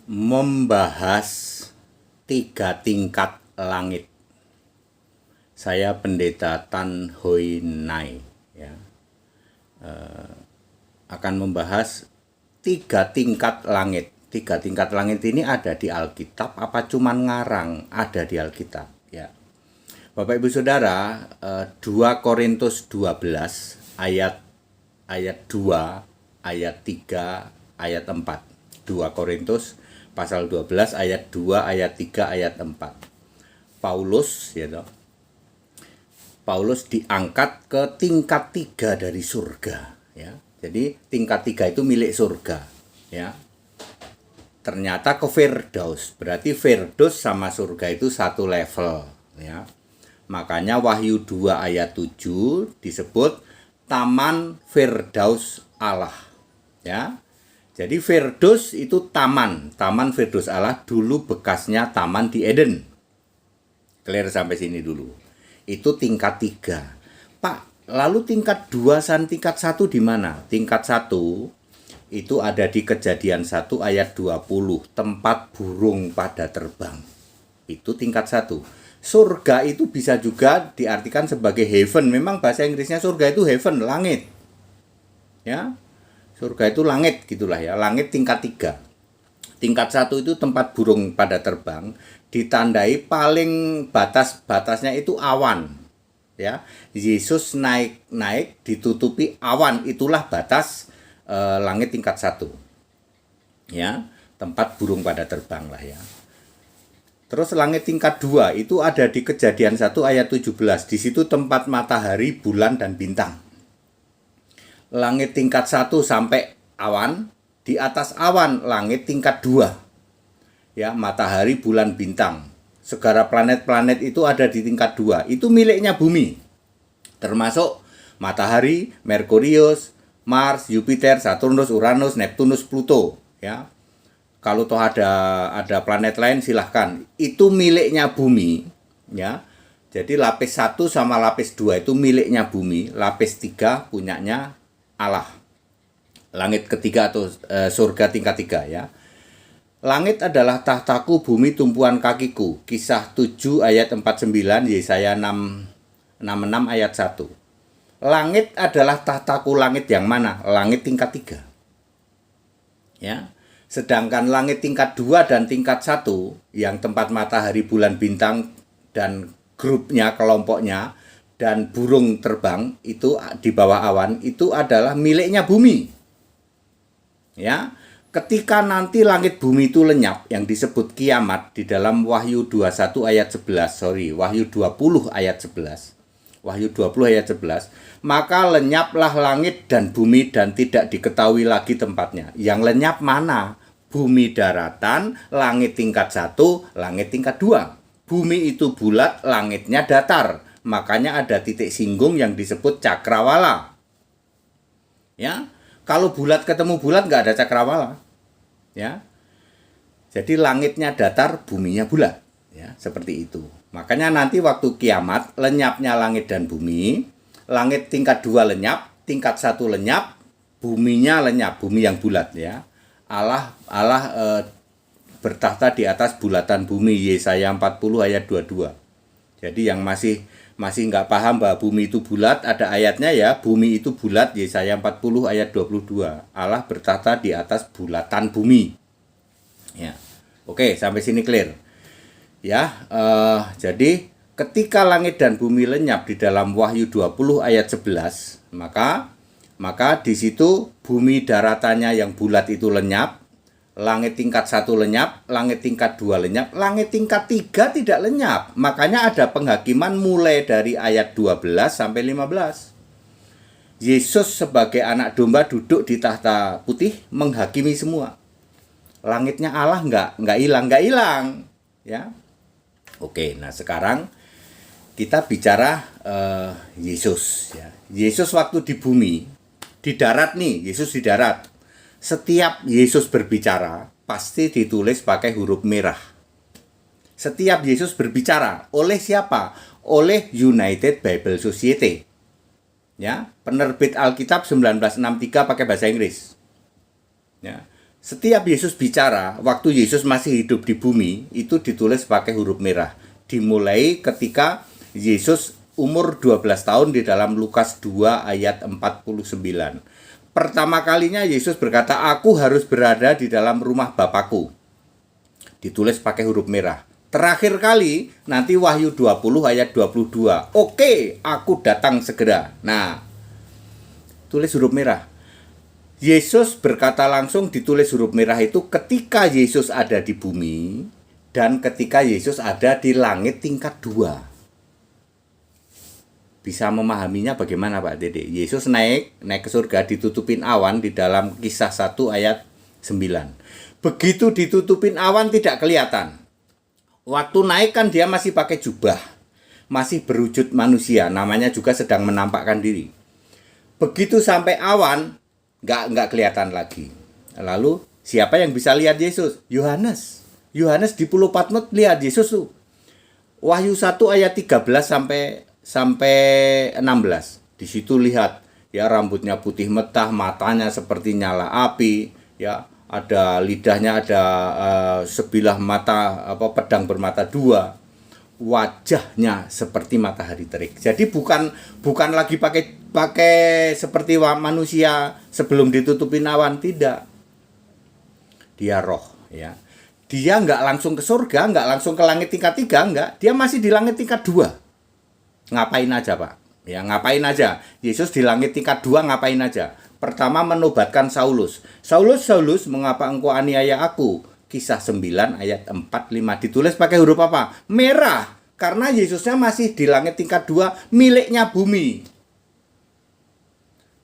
membahas tiga tingkat langit. Saya Pendeta Tan Hoi Nai ya, akan membahas tiga tingkat langit. Tiga tingkat langit ini ada di Alkitab apa cuman ngarang? Ada di Alkitab ya. Bapak Ibu Saudara, 2 Korintus 12 ayat 2, ayat 3, ayat 4. 2 Korintus pasal 12 ayat 2, ayat 3, ayat 4. Paulus Paulus diangkat ke tingkat 3 dari surga ya. Jadi tingkat 3 itu milik surga ya. Ternyata ke Firdaus. Berarti Firdaus sama surga itu satu level ya. Makanya Wahyu 2 ayat 7 disebut Taman Firdaus Allah ya. Jadi Firdaus itu taman Firdaus Allah, dulu bekasnya taman di Eden. Clear sampai sini dulu. Itu tingkat 3. Pak, lalu tingkat 2 dan tingkat 1 di mana? Tingkat 1 itu ada di Kejadian 1 ayat 20, tempat burung pada terbang. Itu tingkat 1. Surga itu bisa juga diartikan sebagai heaven. Memang bahasa Inggrisnya surga itu heaven, langit. Ya. Surga itu langit gitulah ya, langit tingkat 3. Tingkat 1 itu tempat burung pada terbang, ditandai paling batasnya itu awan. Ya. Yesus naik ditutupi awan, itulah batas langit tingkat 1 ya, tempat burung pada terbang lah ya. Terus langit tingkat 2 itu ada di Kejadian 1 ayat 17. Di situ tempat matahari, bulan dan bintang. Langit tingkat 1 sampai awan, di atas awan langit tingkat 2 ya, matahari, bulan, bintang. Segala planet-planet itu ada di tingkat 2. Itu miliknya bumi. Termasuk matahari, Merkurius, Mars, Jupiter, Saturnus, Uranus, Neptunus, Pluto ya. Kalau toh ada planet lain silahkan. Itu miliknya bumi ya. Jadi lapis 1 sama lapis 2 itu miliknya bumi, lapis 3 punyanya Allah. Langit ketiga atau surga tingkat 3 ya. Langit adalah tahtaku, bumi tumpuan kakiku. Kisah 7 ayat 49, Yesaya 66 ayat 1. Langit adalah tahtaku, langit yang mana? Langit tingkat 3. Ya. Sedangkan langit tingkat 2 dan tingkat 1 yang tempat matahari, bulan, bintang dan grupnya, kelompoknya dan burung terbang itu di bawah awan itu adalah miliknya bumi. Ya. Ketika nanti langit bumi itu lenyap yang disebut kiamat di dalam Wahyu 21 ayat 11, Wahyu 20 ayat 11. Wahyu 20 ayat 11, maka lenyaplah langit dan bumi dan tidak diketahui lagi tempatnya. Yang lenyap mana? Bumi daratan, langit tingkat 1, langit tingkat 2. Bumi itu bulat, langitnya datar. Makanya ada titik singgung yang disebut cakrawala. Ya, kalau bulat ketemu bulat nggak ada cakrawala. Ya, jadi langitnya datar, buminya bulat. Ya, seperti itu. Makanya nanti waktu kiamat lenyapnya langit dan bumi, langit tingkat 2 lenyap, tingkat 1 lenyap, buminya lenyap, bumi yang bulat ya. Allah bertahta di atas bulatan bumi, Yesaya 40 ayat 22. Jadi yang masih nggak paham bahwa bumi itu bulat, ada ayatnya ya, bumi itu bulat, Yesaya 40 ayat 22. Allah bertahta di atas bulatan bumi. Ya. Oke, sampai sini clear. Ya, jadi ketika langit dan bumi lenyap di dalam Wahyu 20 ayat 11, maka di situ bumi daratannya yang bulat itu lenyap, langit tingkat 1 lenyap, langit tingkat 2 lenyap, langit tingkat 3 tidak lenyap. Makanya ada penghakiman mulai dari ayat 12 sampai 15. Yesus sebagai anak domba duduk di tahta putih menghakimi semua. Langitnya Allah nggak hilang, ya. Oke, nah sekarang kita bicara Yesus ya. Yesus waktu di bumi, di darat nih, Yesus di darat. Setiap Yesus berbicara pasti ditulis pakai huruf merah. Setiap Yesus berbicara oleh siapa? Oleh United Bible Society. Ya, penerbit Alkitab 1963 pakai bahasa Inggris. Ya. Setiap Yesus bicara, waktu Yesus masih hidup di bumi, itu ditulis pakai huruf merah. Dimulai ketika Yesus umur 12 tahun di dalam Lukas 2 ayat 49. Pertama kalinya Yesus berkata, "Aku harus berada di dalam rumah Bapakku." Ditulis pakai huruf merah. Terakhir kali nanti Wahyu 20 ayat 22. "Oke, aku datang segera." Nah, tulis huruf merah. Yesus berkata langsung, ditulis huruf merah itu ketika Yesus ada di bumi dan ketika Yesus ada di langit tingkat 2. Bisa memahaminya bagaimana Pak Dede? Yesus naik ke surga, ditutupin awan di dalam Kisah 1 ayat 9. Begitu ditutupin awan tidak kelihatan. Waktu naik kan dia masih pakai jubah, masih berwujud manusia, namanya juga sedang menampakkan diri. Begitu sampai awan, nggak kelihatan lagi. Lalu siapa yang bisa lihat Yesus? Yohanes. Yohanes di Pulau Patmos lihat Yesus tuh. Wahyu 1 ayat 13 sampai 16. Di situ lihat ya, rambutnya putih metah, matanya seperti nyala api, ya, ada lidahnya ada sebilah mata pedang bermata dua. Wajahnya seperti matahari terik. Jadi bukan lagi pakai seperti manusia sebelum ditutupin awan, tidak. Dia roh, ya. Dia nggak langsung ke surga, nggak langsung ke langit tingkat 3, nggak. Dia masih di langit tingkat 2. Ngapain aja, Pak? Ya, ngapain aja? Yesus di langit tingkat 2 ngapain aja? Pertama, menobatkan Saulus. Saulus, mengapa engkau aniaya aku? Kisah 9 ayat 45. Ditulis pakai huruf apa? Merah. Karena Yesusnya masih di langit tingkat 2, miliknya bumi.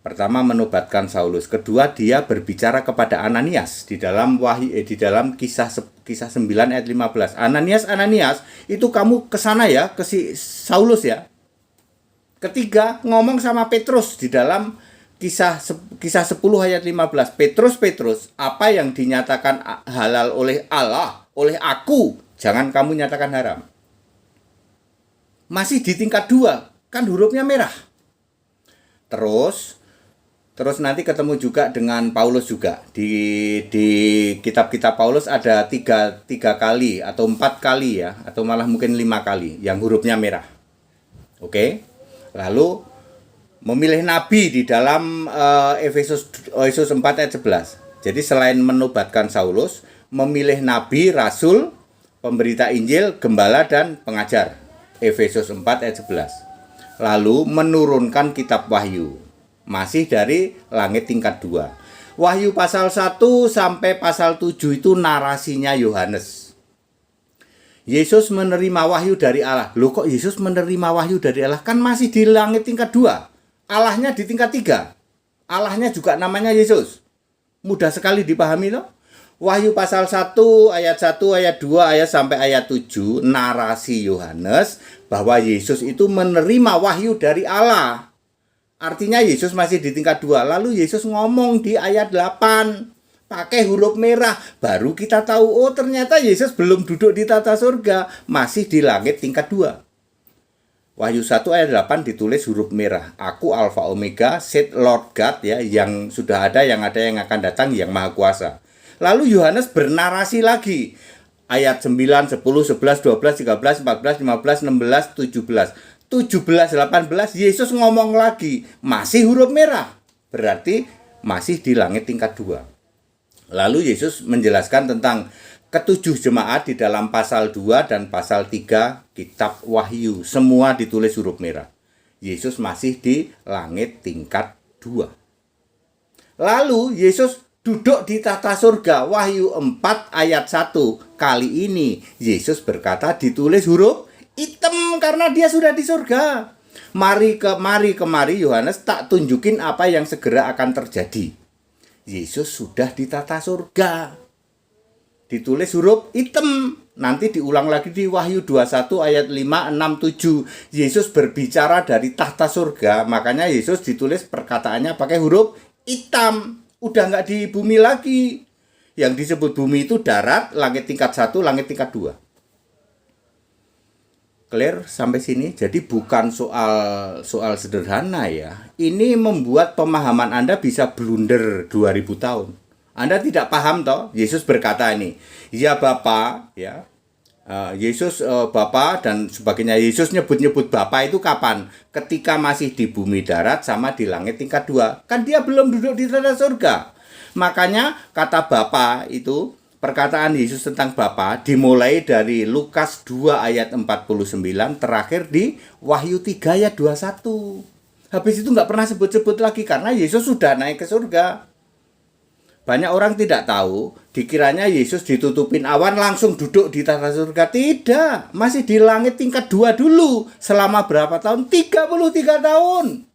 Pertama, menobatkan Saulus. Kedua, dia berbicara kepada Ananias di dalam kisah 9 ayat 15. Ananias, itu kamu ke sana ya, ke si Saulus ya. Ketiga, ngomong sama Petrus di dalam kisah 10 ayat 15. Petrus, apa yang dinyatakan halal oleh Allah, oleh aku, jangan kamu nyatakan haram. Masih di tingkat 2, kan hurufnya merah. Terus nanti ketemu juga dengan Paulus juga. Di kitab-kitab Paulus ada 3 kali atau 4 kali ya, atau malah mungkin 5 kali yang hurufnya merah. Oke. Lalu memilih nabi di dalam Efesus 4 ayat 11. Jadi selain menobatkan Saulus, memilih nabi, rasul, pemberita Injil, gembala dan pengajar. Efesus 4 ayat 11. Lalu menurunkan kitab Wahyu. Masih dari langit tingkat 2. Wahyu pasal 1 sampai pasal 7 itu narasinya Yohanes. Yesus menerima wahyu dari Allah. Loh, kok Yesus menerima wahyu dari Allah? Kan masih di langit tingkat 2. Allahnya di tingkat 3. Allahnya juga namanya Yesus. Mudah sekali dipahami loh. Wahyu pasal 1 ayat 1 ayat 2 ayat sampai ayat 7, narasi Yohanes bahwa Yesus itu menerima wahyu dari Allah. Artinya Yesus masih di tingkat 2. Lalu Yesus ngomong di ayat 8 pakai huruf merah. Baru kita tahu, oh ternyata Yesus belum duduk di tata surga, masih di langit tingkat 2. Wahyu 1 ayat 8 ditulis huruf merah. Aku Alfa Omega, said Lord God, ya, yang sudah ada, yang akan datang, yang maha kuasa. Lalu Yohanes bernarasi lagi. Ayat 9, 10, 11, 12, 13, 14, 15, 16, 17. 17, 18, Yesus ngomong lagi. Masih huruf merah. Berarti masih di langit tingkat 2. Lalu Yesus menjelaskan tentang ketujuh jemaat di dalam pasal 2 dan pasal 3 kitab Wahyu. Semua ditulis huruf merah. Yesus masih di langit tingkat 2. Lalu Yesus duduk di tata surga. Wahyu 4 ayat 1. Kali ini Yesus berkata ditulis huruf hitam karena dia sudah di surga. Mari kemari Yohanes tak tunjukin apa yang segera akan terjadi. Yesus sudah di tata surga. Ditulis huruf hitam. Nanti diulang lagi di Wahyu 21 ayat 5, 6, 7. Yesus berbicara dari tahta surga. Makanya Yesus ditulis perkataannya pakai huruf hitam. Udah nggak di bumi lagi. Yang disebut bumi itu darat, langit tingkat 1, langit tingkat 2. Clear sampai sini? Jadi bukan soal sederhana ya. Ini membuat pemahaman Anda bisa blunder 2000 tahun. Anda tidak paham toh? Yesus berkata ini, ya Bapa, ya. Yesus Bapa dan sebagainya. Yesus nyebut-nyebut Bapa itu kapan? Ketika masih di bumi darat sama di langit tingkat 2. Kan dia belum duduk di tata surga. Makanya kata Bapa itu, perkataan Yesus tentang Bapa dimulai dari Lukas 2 ayat 49 terakhir di Wahyu 3 ayat 21. Habis itu nggak pernah sebut-sebut lagi karena Yesus sudah naik ke surga. Banyak orang tidak tahu, dikiranya Yesus ditutupin awan langsung duduk di tata surga. Tidak, masih di langit tingkat 2 dulu. Selama berapa tahun? 33 tahun.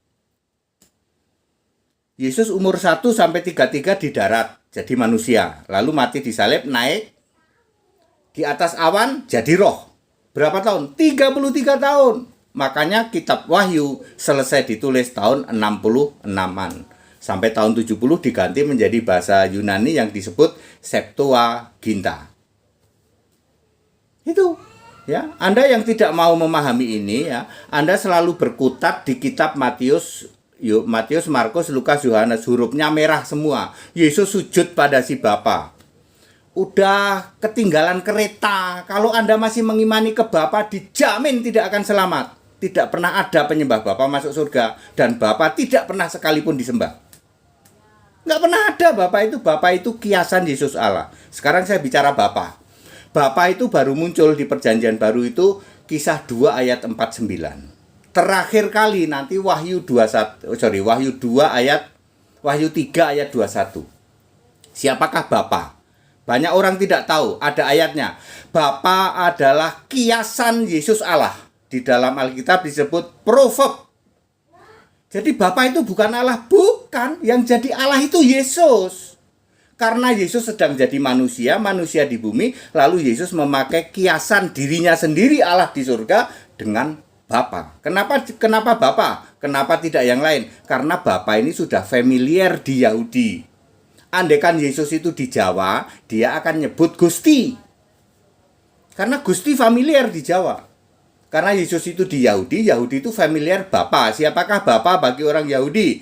Yesus umur 1 sampai 33 di darat, jadi manusia. Lalu mati disalib, naik di atas awan, jadi roh. Berapa tahun? 33 tahun. Makanya kitab Wahyu selesai ditulis tahun 66-an. Sampai tahun 70 diganti menjadi bahasa Yunani yang disebut Septuaginta. Itu ya, Anda yang tidak mau memahami ini ya, Anda selalu berkutat di kitab Matius, Markus, Lukas, Yohanes, hurufnya merah semua. Yesus sujud pada si Bapa. Udah ketinggalan kereta. Kalau Anda masih mengimani ke Bapa, dijamin tidak akan selamat. Tidak pernah ada penyembah Bapa masuk surga dan Bapa tidak pernah sekalipun disembah. Nggak pernah ada Bapa itu kiasan Yesus Allah. Sekarang saya bicara Bapa. Bapa itu baru muncul di perjanjian baru itu Kisah 2 ayat 49. Terakhir kali nanti Wahyu 3 ayat 21. Siapakah Bapa? Banyak orang tidak tahu, ada ayatnya. Bapa adalah kiasan Yesus Allah. Di dalam Alkitab disebut proverb. Jadi Bapa itu bukan Allah, bukan. Yang jadi Allah itu Yesus. Karena Yesus sedang jadi manusia di bumi, lalu Yesus memakai kiasan dirinya sendiri Allah di surga dengan Bapa. Kenapa Bapa? Kenapa tidak yang lain? Karena Bapa ini sudah familiar di Yahudi. Andaikan Yesus itu di Jawa, dia akan nyebut Gusti. Karena Gusti familiar di Jawa. Karena Yesus itu di Yahudi itu familiar Bapa. Siapakah Bapa bagi orang Yahudi?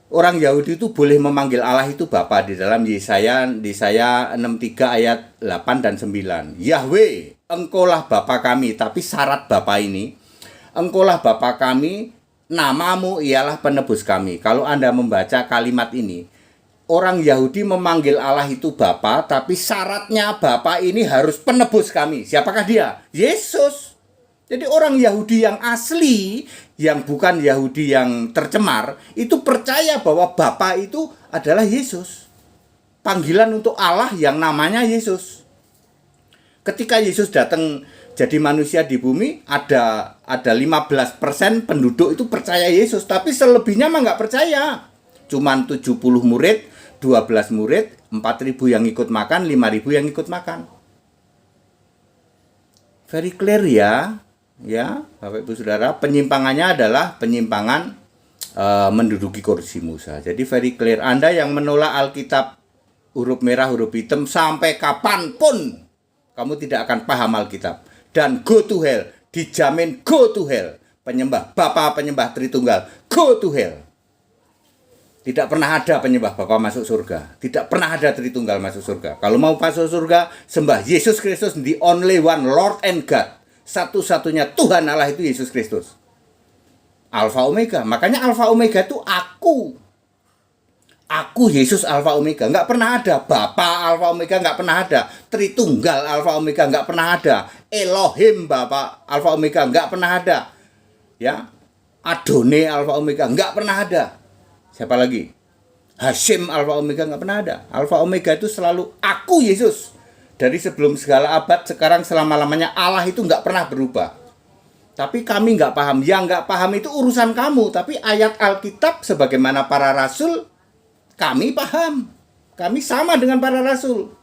Orang Yahudi itu boleh memanggil Allah itu Bapa di dalam Yesaya 63 ayat 8 dan 9. Yahweh, engkaulah Bapa kami. Tapi syarat Bapa ini, engkaulah Bapa kami, namamu ialah penebus kami. Kalau Anda membaca kalimat ini, orang Yahudi memanggil Allah itu Bapa, tapi syaratnya Bapa ini harus penebus kami. Siapakah dia? Yesus. Jadi orang Yahudi yang asli, yang bukan Yahudi yang tercemar, itu percaya bahwa Bapa itu adalah Yesus. Panggilan untuk Allah yang namanya Yesus. Ketika Yesus datang jadi manusia di bumi, ada 15% penduduk itu percaya Yesus, tapi selebihnya mah nggak percaya. Cuman 70 murid, 12 murid, 4.000 yang ikut makan, 5.000 yang ikut makan. Very clear ya, Bapak Ibu Saudara, penyimpangannya adalah penyimpangan menduduki kursi Musa. Jadi very clear, Anda yang menolak Alkitab huruf merah, huruf hitam, sampai kapanpun kamu tidak akan paham Alkitab. Dan go to hell, dijamin go to hell. Penyembah Bapa, penyembah Tritunggal, go to hell. Tidak pernah ada penyembah Bapa masuk surga. Tidak pernah ada Tritunggal masuk surga. Kalau mau masuk surga, sembah Yesus Kristus, the only one Lord and God. Satu-satunya Tuhan Allah itu Yesus Kristus. Alfa Omega. Makanya Alfa Omega itu aku. Aku Yesus Alfa Omega. Nggak pernah ada. Bapa Alfa Omega nggak pernah ada. Tritunggal Alfa Omega nggak pernah ada. Elohim Bapa Alfa Omega nggak pernah ada. Ya, Adone Alfa Omega nggak pernah ada. Siapa lagi? Hashim Alfa Omega nggak pernah ada. Alfa Omega itu selalu aku Yesus. Dari sebelum segala abad, sekarang selama-lamanya Allah itu nggak pernah berubah. Tapi kami nggak paham. Yang nggak paham itu urusan kamu. Tapi ayat Alkitab sebagaimana para rasul, kami paham. Kami sama dengan para rasul.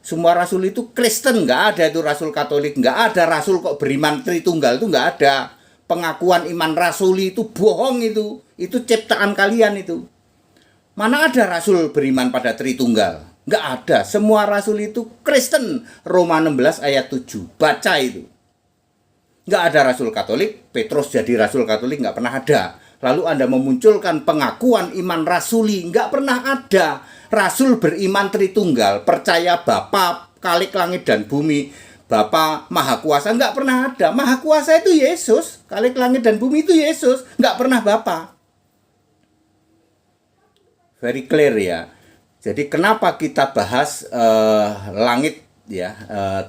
Semua rasul itu Kristen. Nggak ada itu rasul Katolik. Nggak ada rasul kok beriman Tritunggal. Itu nggak ada. Pengakuan iman rasuli itu bohong itu. Itu ciptaan kalian itu. Mana ada rasul beriman pada Tritunggal? Nggak ada. Semua rasul itu Kristen. Roma 16 ayat 7. Baca itu. Nggak ada rasul Katolik. Petrus jadi rasul Katolik nggak pernah ada. Lalu Anda memunculkan pengakuan iman rasuli. Nggak pernah ada. Rasul beriman Tritunggal, percaya Bapa Khalik langit dan bumi, Bapa Maha Kuasa, nggak pernah ada. Maha Kuasa itu Yesus, Khalik langit dan bumi itu Yesus, nggak pernah Bapa. Very clear ya. Jadi kenapa kita bahas langit ya,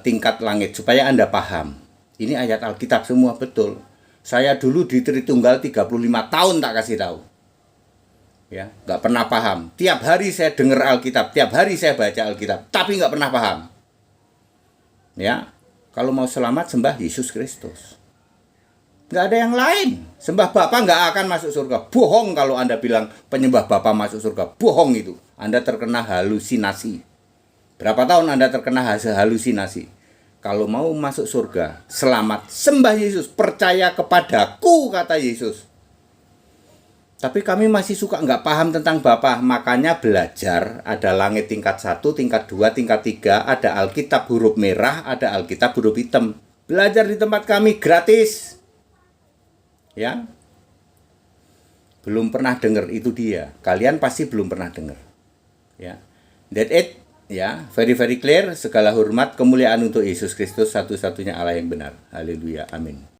tingkat langit, supaya Anda paham. Ini ayat Alkitab semua betul. Saya dulu di Tritunggal 35 tahun tak kasih tahu. Ya, nggak pernah paham. Tiap hari saya dengar Alkitab, tiap hari saya baca Alkitab, tapi nggak pernah paham. Ya, kalau mau selamat sembah Yesus Kristus. Nggak ada yang lain. Sembah Bapa nggak akan masuk surga. Bohong kalau Anda bilang penyembah Bapa masuk surga. Bohong itu. Anda terkena halusinasi. Berapa tahun Anda terkena halusinasi? Kalau mau masuk surga, selamat, sembah Yesus, percaya kepadaku, kata Yesus. Tapi kami masih suka nggak paham tentang Bapa, makanya belajar. Ada langit tingkat 1, tingkat 2, tingkat 3, ada Alkitab huruf merah, ada Alkitab huruf hitam. Belajar di tempat kami gratis. Ya. Belum pernah dengar, itu dia. Kalian pasti belum pernah dengar. Ya. That it, ya, very clear. Segala hormat, kemuliaan untuk Yesus Kristus, satu-satunya Allah yang benar. Haleluya. Amin.